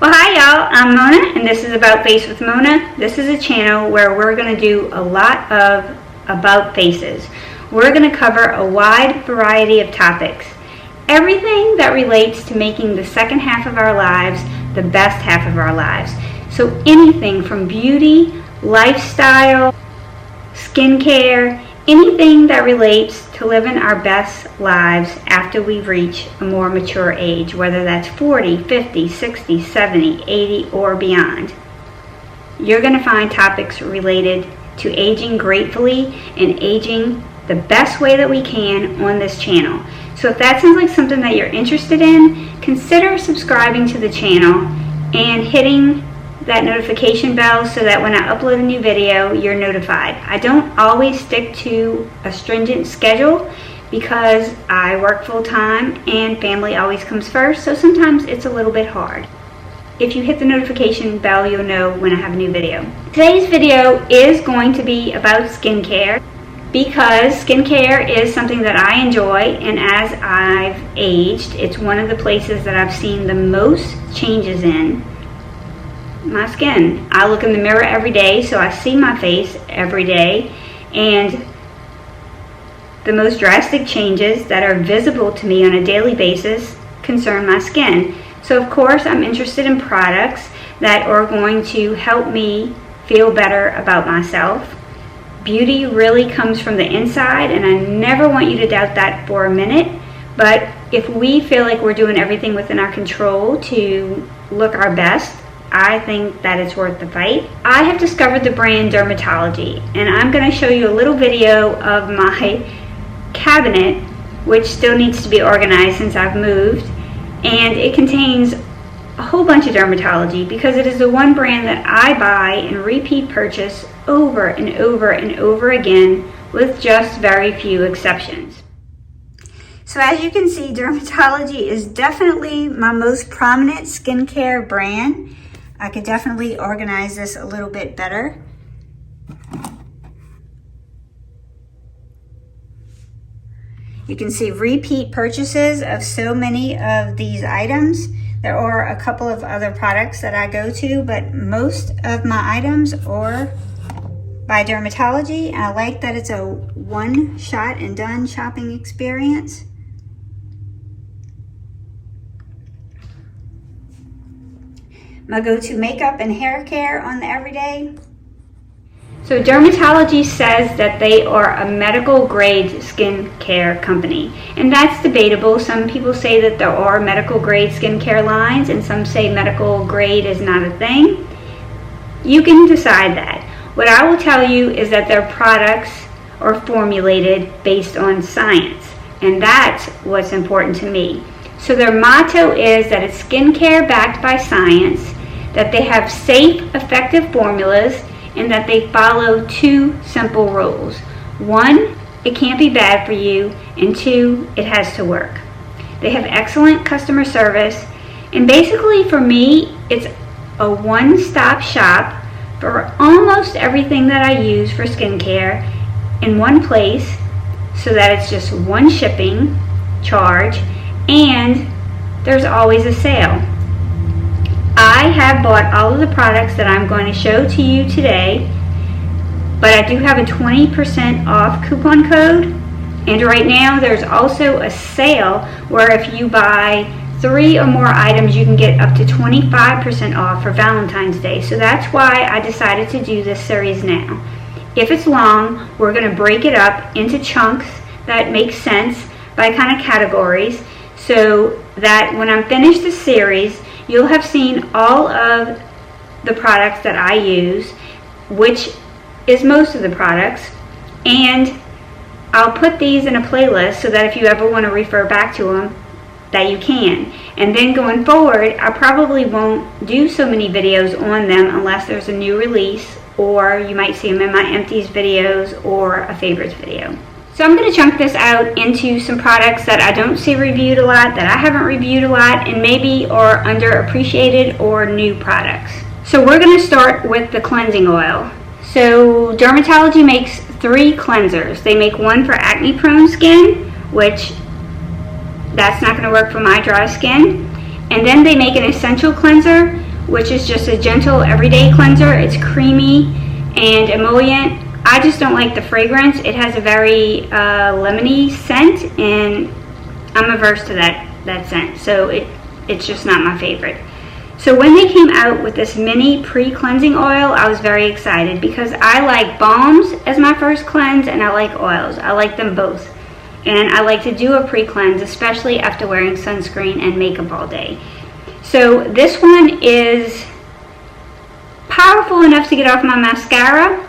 Well, hi y'all, I'm Mona and this is About Face with Mona. This is a channel where we're going to do a lot of about faces. We're going to cover a wide variety of topics. Everything that relates to making the second half of our lives the best half of our lives. So anything from beauty, lifestyle, skincare, anything that relates to living our best lives after we reach a more mature age, whether that's 40, 50, 60, 70, 80, or beyond. You're going to find topics related to aging gracefully and aging the best way that we can on this channel. So if that sounds like something that you're interested in, consider subscribing to the channel and hitting that notification bell so that when I upload a new video, you're notified. I don't always stick to a stringent schedule because I work full-time and family always comes first, so sometimes it's a little bit hard. If you hit the notification bell, you'll know when I have a new video. Today's video is going to be about skincare because skincare is something that I enjoy, and as I've aged, it's one of the places that I've seen the most changes in my skin. I look in the mirror every day, so I see my face every day, and the most drastic changes that are visible to me on a daily basis concern my skin. So of course I'm interested in products that are going to help me feel better about myself. Beauty really comes from the inside, and I never want you to doubt that for a minute. But if we feel like we're doing everything within our control to look our best, I think that it's worth the fight. I have discovered the brand Dermatology, and I'm going to show you a little video of my cabinet, which still needs to be organized since I've moved, and it contains a whole bunch of Dermatology because it is the one brand that I buy and repeat purchase over and over and over again with just very few exceptions. So as you can see, Dermatology is definitely my most prominent skincare brand. I could definitely organize this a little bit better. You can see repeat purchases of so many of these items. There are a couple of other products that I go to, but most of my items are by Dermatology. I like that it's a one shot and done shopping experience. My go-to makeup and hair care on the everyday. So Dermatology says that they are a medical grade skincare company, and that's debatable. Some people say that there are medical grade skincare lines, and some say medical grade is not a thing. You can decide that. What I will tell you is that their products are formulated based on science, and that's what's important to me. So their motto is that it's skincare backed by science, that they have safe, effective formulas, and that they follow two simple rules. One, it can't be bad for you, and two, it has to work. They have excellent customer service, and basically for me, it's a one-stop shop for almost everything that I use for skincare in one place, so that it's just one shipping charge, and there's always a sale. I have bought all of the products that I'm going to show to you today, but I do have a 20% off coupon code, and right now there's also a sale where if you buy 3 or more items you can get up to 25% off for Valentine's Day. So that's why I decided to do this series now. If it's long, we're going to break it up into chunks that make sense by kind of categories, so that when I'm finished the series, you'll have seen all of the products that I use, which is most of the products, and I'll put these in a playlist so that if you ever want to refer back to them, that you can. And then going forward, I probably won't do so many videos on them unless there's a new release, or you might see them in my empties videos or a favorites video. So I'm going to chunk this out into some products that I don't see reviewed a lot, that I haven't reviewed a lot, and maybe are underappreciated or new products. So we're going to start with the cleansing oil. So Dermatology makes 3 cleansers. They make one for acne prone skin, which that's not going to work for my dry skin. And then they make an essential cleanser, which is just a gentle everyday cleanser. It's creamy and emollient. I just don't like the fragrance. It has a very lemony scent, and I'm averse to that scent, so it's just not my favorite. So when they came out with this mini pre-cleansing oil, I was very excited because I like balms as my first cleanse and I like oils. I like them both. And I like to do a pre-cleanse, especially after wearing sunscreen and makeup all day. So this one is powerful enough to get off my mascara.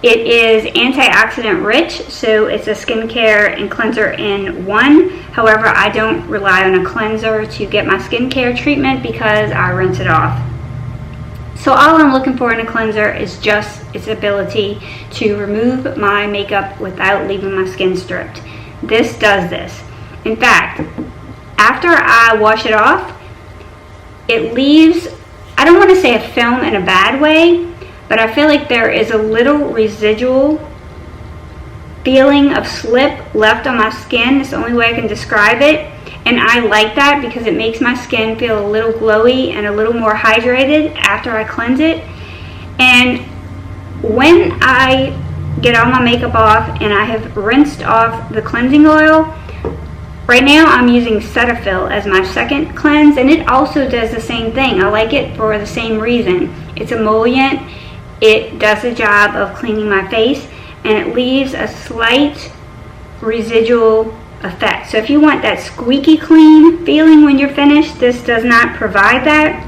It is antioxidant rich, so it's a skincare and cleanser in one. However, I don't rely on a cleanser to get my skincare treatment because I rinse it off. So all I'm looking for in a cleanser is just its ability to remove my makeup without leaving my skin stripped. This does this. In fact, after I wash it off, it leaves, I don't want to say a film in a bad way, but I feel like there is a little residual feeling of slip left on my skin. It's the only way I can describe it. And I like that because it makes my skin feel a little glowy and a little more hydrated after I cleanse it. And when I get all my makeup off and I have rinsed off the cleansing oil, right now I'm using Cetaphil as my second cleanse, and it also does the same thing. I like it for the same reason. It's emollient. It does the job of cleaning my face, and it leaves a slight residual effect. So if you want that squeaky clean feeling when you're finished, this does not provide that.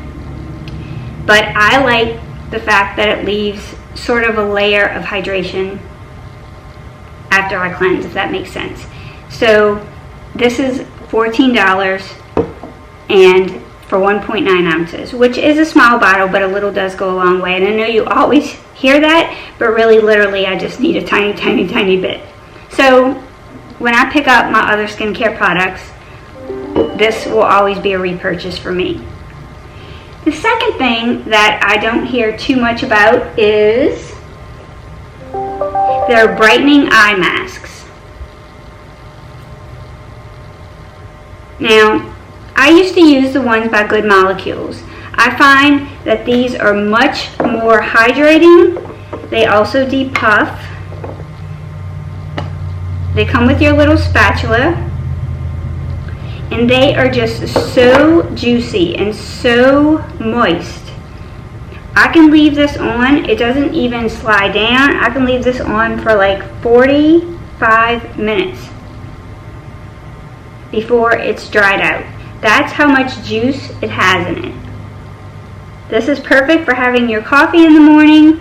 But I like the fact that it leaves sort of a layer of hydration after I cleanse, if that makes sense. So this is $14 and for 1.9 ounces, which is a small bottle, but a little does go a long way. And I know you always hear that, but really literally I just need a tiny, tiny, tiny bit. So when I pick up my other skincare products, this will always be a repurchase for me. The second thing that I don't hear too much about is their brightening eye masks. Now, I used to use the ones by Good Molecules. I find that these are much more hydrating. They also depuff. They come with your little spatula. And they are just so juicy and so moist. I can leave this on. It doesn't even slide down. I can leave this on for like 45 minutes before it's dried out. That's how much juice it has in it. This is perfect for having your coffee in the morning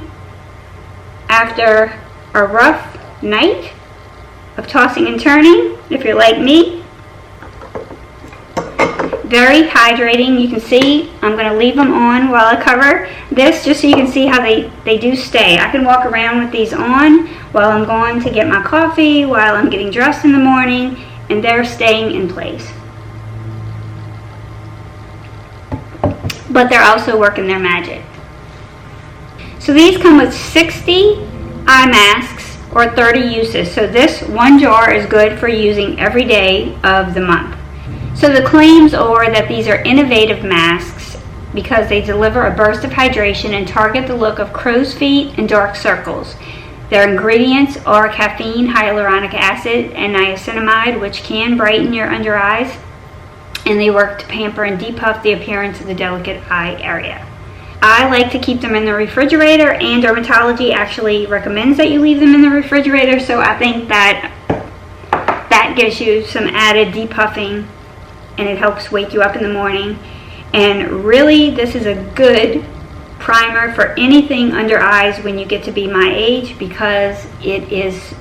after a rough night of tossing and turning, if you're like me. Very hydrating. You can see I'm going to leave them on while I cover this just so you can see how they do stay. I can walk around with these on while I'm going to get my coffee, while I'm getting dressed in the morning, and they're staying in place. But they're also working their magic. So these come with 60 eye masks or 30 uses. So this one jar is good for using every day of the month. So the claims are that these are innovative masks because they deliver a burst of hydration and target the look of crow's feet and dark circles. Their ingredients are caffeine, hyaluronic acid, and niacinamide, which can brighten your under eyes, and they work to pamper and depuff the appearance of the delicate eye area. I like to keep them in the refrigerator, and Dermatology actually recommends that you leave them in the refrigerator, so I think that gives you some added depuffing, and it helps wake you up in the morning. And really, this is a good primer for anything under eyes when you get to be my age, because it is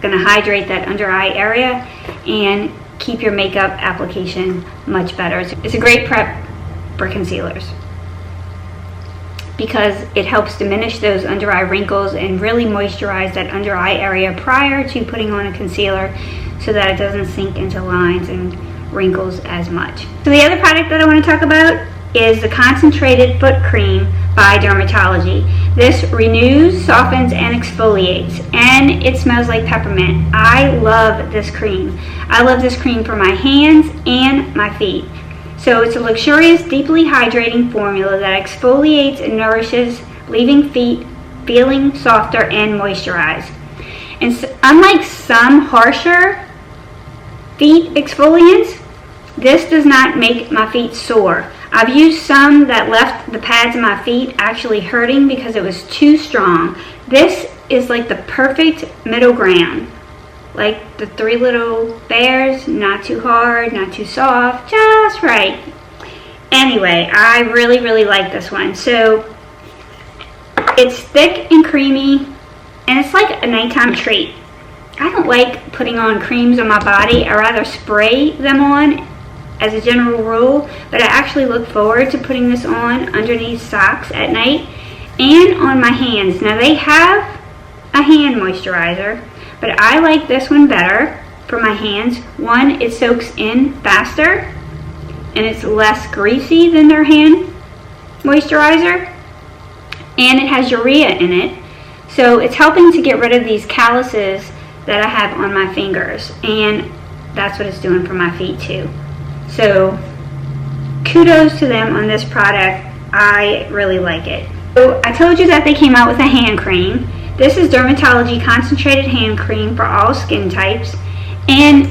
going to hydrate that under eye area and keep your makeup application much better. It's a great prep for concealers because it helps diminish those under eye wrinkles and really moisturize that under eye area prior to putting on a concealer so that it doesn't sink into lines and wrinkles as much. So the other product that I want to talk about is the Concentrated Foot Cream by Dermatology. This renews, softens, and exfoliates, and it smells like peppermint. I love this cream. I love this cream for my hands and my feet. So it's a luxurious, deeply hydrating formula that exfoliates and nourishes, leaving feet feeling softer and moisturized. And so, unlike some harsher feet exfoliants, this does not make my feet sore. I've used some that left the pads of my feet actually hurting because it was too strong. This is like the perfect middle ground. Like the Three Little Bears, not too hard, not too soft, just right. Anyway, I really like this one. So it's thick and creamy, and it's like a nighttime treat. I don't like putting on creams on my body. I rather spray them on as a general rule, but I actually look forward to putting this on underneath socks at night and on my hands. Now they have a hand moisturizer, but I like this one better for my hands. One, it soaks in faster and it's less greasy than their hand moisturizer, and it has urea in it, so it's helping to get rid of these calluses that I have on my fingers, and that's what it's doing for my feet too. So kudos to them on this product. I really like it. So I told you that they came out with a hand cream. This is Dermatology concentrated hand cream for all skin types, and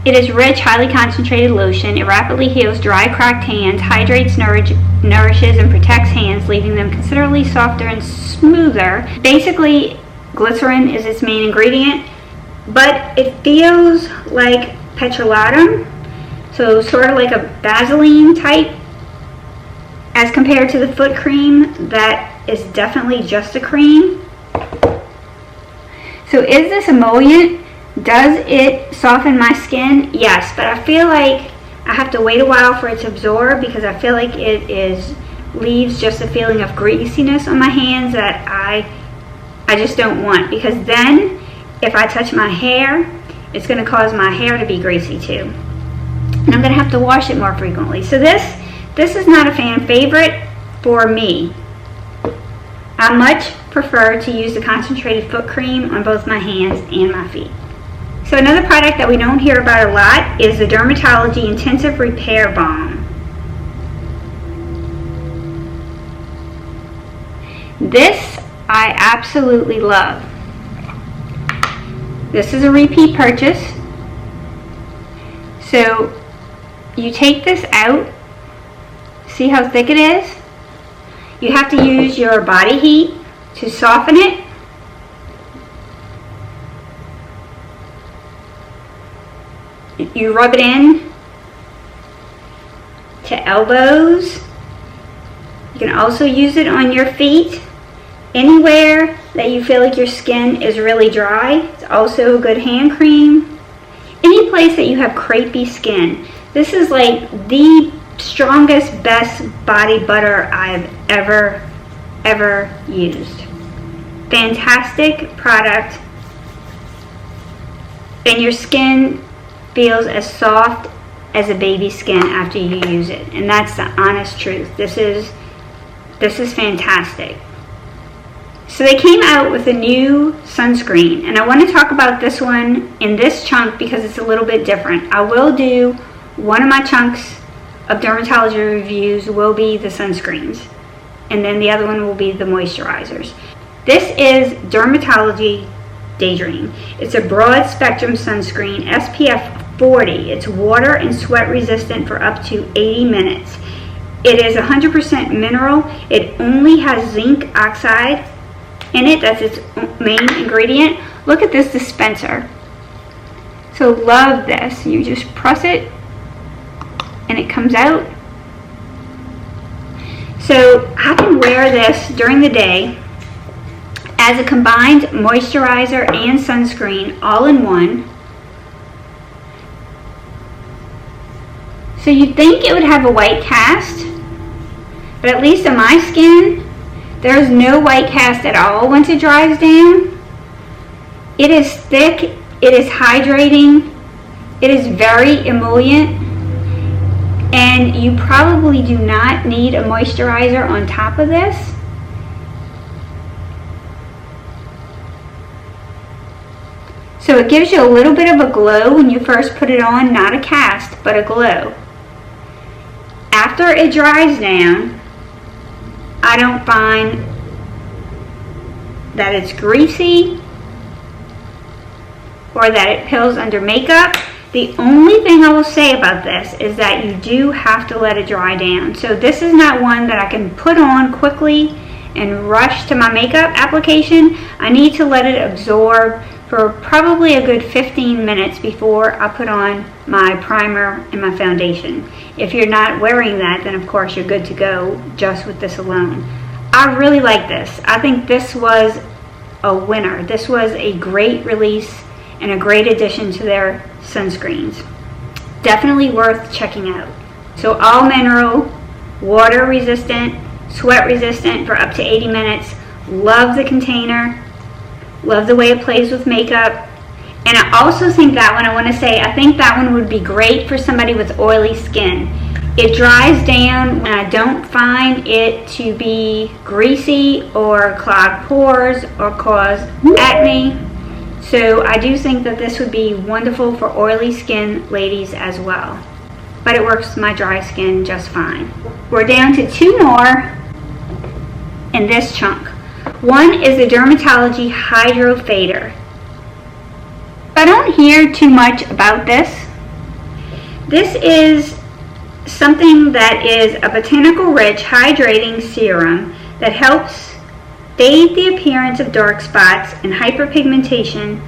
it is rich, highly concentrated lotion. It rapidly heals dry, cracked hands, hydrates, nourishes, and protects hands, leaving them considerably softer and smoother. Basically, glycerin is its main ingredient, but it feels like petrolatum, so sort of like a Vaseline type, as compared to the foot cream that is definitely just a cream. So is this emollient? Does it soften my skin? Yes, but I feel like I have to wait a while for it to absorb, because I feel like it leaves just a feeling of greasiness on my hands that I just don't want, because then if I touch my hair, it's going to cause my hair to be greasy too, and I'm going to have to wash it more frequently. So this is not a fan favorite for me. I much prefer to use the concentrated foot cream on both my hands and my feet. So another product that we don't hear about a lot is the Dermatology Intensive Repair Balm. This I absolutely love. This is a repeat purchase. So you take this out. See how thick it is? You have to use your body heat to soften it. You rub it in to elbows. You can also use it on your feet. Anywhere that you feel like your skin is really dry, it's also a good hand cream. Any place that you have crepey skin. This is like the strongest, best body butter I've ever used. Fantastic product, and your skin feels as soft as a baby's skin after you use it, and that's the honest truth. This is fantastic. So they came out with a new sunscreen, and I want to talk about this one in this chunk because it's a little bit different. I will do one of my chunks of dermatology reviews will be the sunscreens, and then the other one will be the moisturizers. This is Dermatology Daydream. It's a broad spectrum sunscreen, SPF 40. It's water and sweat resistant for up to 80 minutes. It is 100% mineral. It only has zinc oxide in it. That's its main ingredient. Look at this dispenser. So love this. You just press it and it comes out. So I can wear this during the day as a combined moisturizer and sunscreen all in one. So you'd think it would have a white cast, but at least on my skin, there's no white cast at all once it dries down. It is thick, it is hydrating, it is very emollient, and you probably do not need a moisturizer on top of this. So it gives you a little bit of a glow when you first put it on, not a cast, but a glow. after it dries down, I don't find that it's greasy or that it pills under makeup. The only thing I will say about this is that you do have to let it dry down. So this is not one that I can put on quickly and rush to my makeup application. I need to let it absorb for probably a good 15 minutes before I put on my primer and my foundation. If you're not wearing that, then of course you're good to go just with this alone. I really like this. I think this was a winner. This was a great release and a great addition to their sunscreens. Definitely worth checking out. So all mineral, water resistant, sweat resistant for up to 80 minutes. Love the container. Love the way it plays with makeup. And I also think that one, I think that one would be great for somebody with oily skin. It dries down and I don't find it to be greasy or clog pores or cause acne. So I do think that this would be wonderful for oily skin ladies as well. But it works with my dry skin just fine. We're down to 2 more in this chunk. One is the Dermatology Hydro Fader. I don't hear too much about this. This is something that is a botanical rich hydrating serum that helps fade the appearance of dark spots and hyperpigmentation.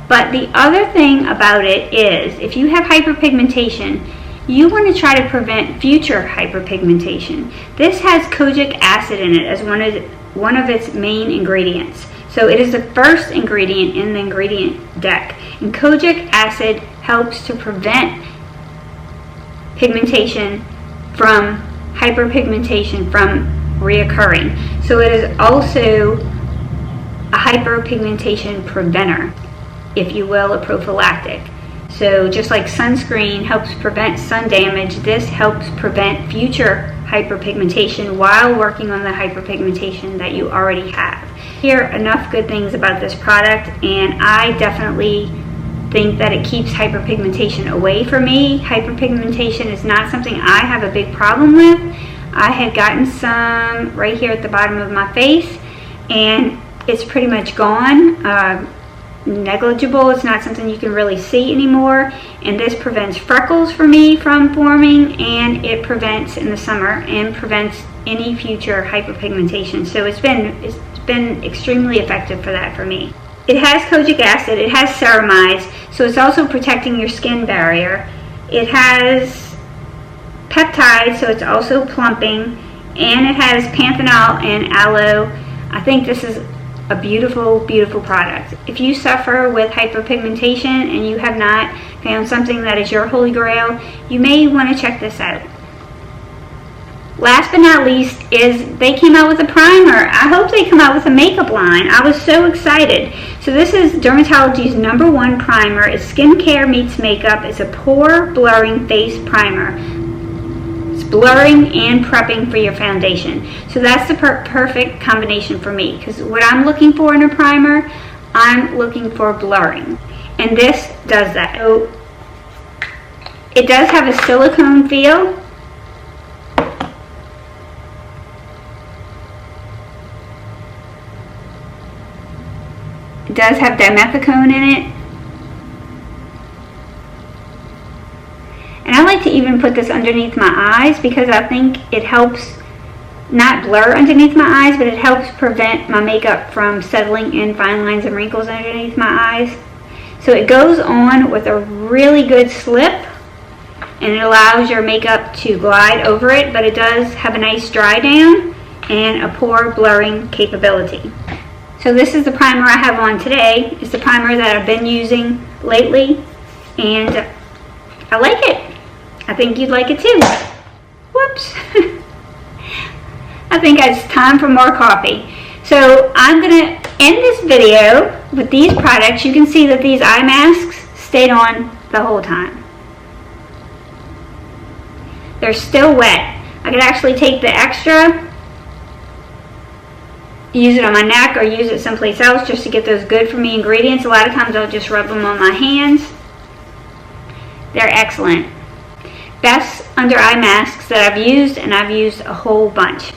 But the other thing about it is, if you have hyperpigmentation, you want to try to prevent future hyperpigmentation. This has kojic acid in it as one of its main ingredients. So it is the first ingredient in the ingredient deck. And kojic acid helps to prevent pigmentation from hyperpigmentation from reoccurring. So it is also a hyperpigmentation preventer, if you will, a prophylactic. So just like sunscreen helps prevent sun damage, this helps prevent future hyperpigmentation while working on the hyperpigmentation that you already have. Hear enough good things about this product, and I definitely think that it keeps hyperpigmentation away from me. Hyperpigmentation is not something I have a big problem with. I had gotten some right here at the bottom of my face, and it's pretty much gone. Negligible. It's not something you can really see anymore, and this prevents freckles for me from forming, and it prevents in the summer and prevents any future hyperpigmentation. So it's been extremely effective for that for me. It has kojic acid, it has ceramides, so it's also protecting your skin barrier. It has peptides, so it's also plumping, and it has panthenol and aloe. I think this is a beautiful, beautiful product. If you suffer with hyperpigmentation and you have not found something that is your holy grail, you may want to check this out. Last but not least is they came out with a primer. I hope they come out with a makeup line. I was so excited. So this is Dermatology's #1 primer. It's skincare meets makeup. It's a pore blurring face primer. Blurring and prepping for your foundation. So that's the perfect combination for me, because what I'm looking for in a primer, I'm looking for blurring, and this does that. So it does have a silicone feel. It does have dimethicone in it. And I like to even put this underneath my eyes because I think it helps not blur underneath my eyes, but it helps prevent my makeup from settling in fine lines and wrinkles underneath my eyes. So it goes on with a really good slip, and it allows your makeup to glide over it, but it does have a nice dry down and a pore blurring capability. So this is the primer I have on today. It's the primer that I've been using lately, and I like it. I think you'd like it too. Whoops. I think it's time for more coffee. So I'm going to end this video with these products. You can see that these eye masks stayed on the whole time. They're still wet. I could actually take the extra, use it on my neck, or use it someplace else just to get those good for me ingredients. A lot of times I'll just rub them on my hands. They're excellent. Best under eye masks that I've used, and I've used a whole bunch.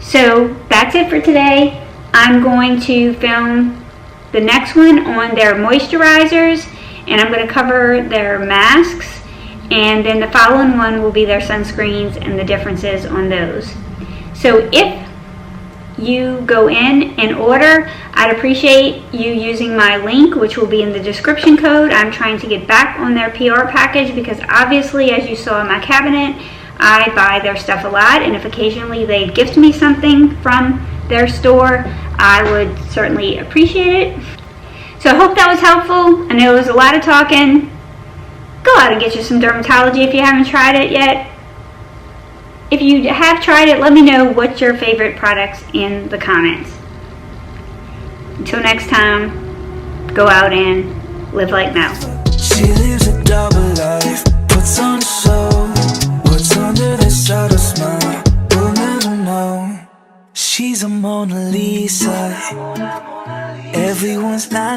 So that's it for today. I'm going to film the next one on their moisturizers, and I'm going to cover their masks, and then the following one will be their sunscreens and the differences on those. So if you go in order, I'd appreciate you using my link, which will be in the description code. I'm trying to get back on their PR package because obviously, as you saw in my cabinet, I buy their stuff a lot, and if occasionally they gift me something from their store, I would certainly appreciate it. So I hope that was helpful. I know it was a lot of talking. Go out and get you some Dermatology if you haven't tried it yet. If you have tried it, let me know what's your favorite products in the comments. Until next time, go out and live like Mel. She lives a double life, puts on a show. What's under this shadow smile, we'll never know. She's a Mona Lisa, everyone's lining.